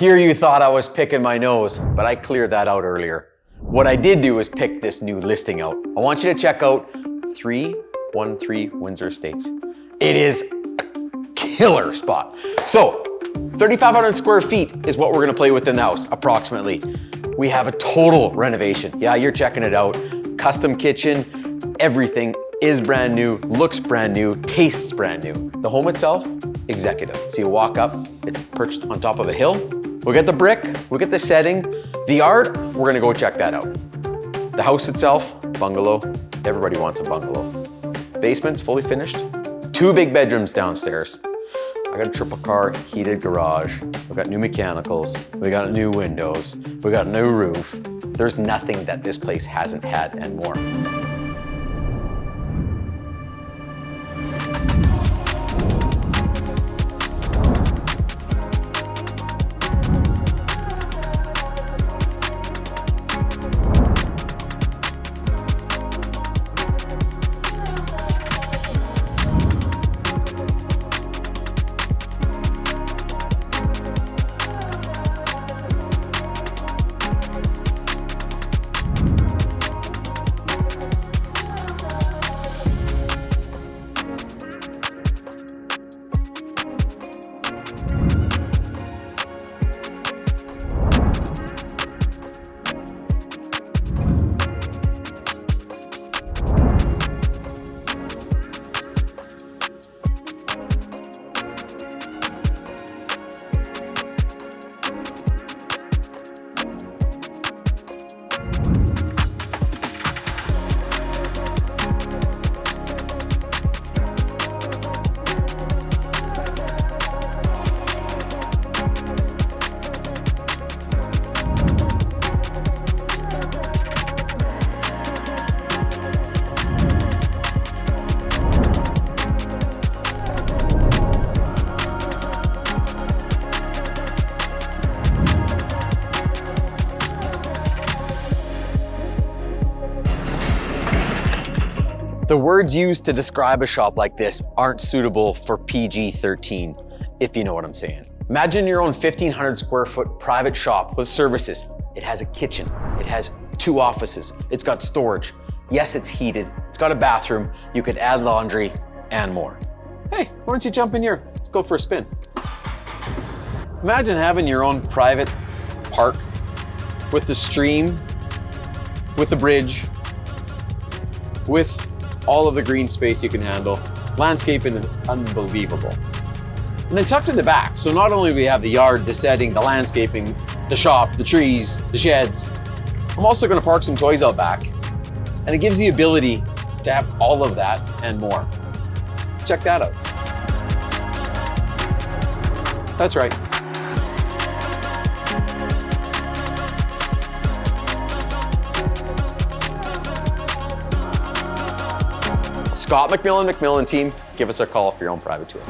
Here you thought I was picking my nose, but I cleared that out earlier. What I did do is pick this new listing out. I want you to check out 313 Windsor Estates. It is a killer spot. So 3,500 square feet is what we're gonna play with in the house, approximately. We have a total renovation. Yeah, you're checking it out. Custom kitchen, everything is brand new, looks brand new, tastes brand new. The home itself, executive. So you walk up, it's perched on top of a hill. We'll get the brick, we'll get the setting. The yard, we're gonna go check that out. The house itself, bungalow. Everybody wants a bungalow. Basement's fully finished. 2 big bedrooms downstairs. I got a triple car heated garage. We've got new mechanicals. We got new windows. We got a new roof. There's nothing that this place hasn't had and more. The words used to describe a shop like this aren't suitable for PG-13, if you know what I'm saying. Imagine your own 1,500 square foot private shop with services. It has a kitchen, it has 2 offices, it's got storage. Yes, it's heated, it's got a bathroom, you could add laundry and more. Hey, why don't you jump in here? Let's go for a spin. Imagine having your own private park with the stream, with the bridge, with all of the green space you can handle. Landscaping is unbelievable. And then tucked in the back, so not only do we have the yard, the setting, the landscaping, the shop, the trees, the sheds, I'm also gonna park some toys out back. And it gives the ability to have all of that and more. Check that out. That's right. Scott McMillan team, give us a call for your own private tour.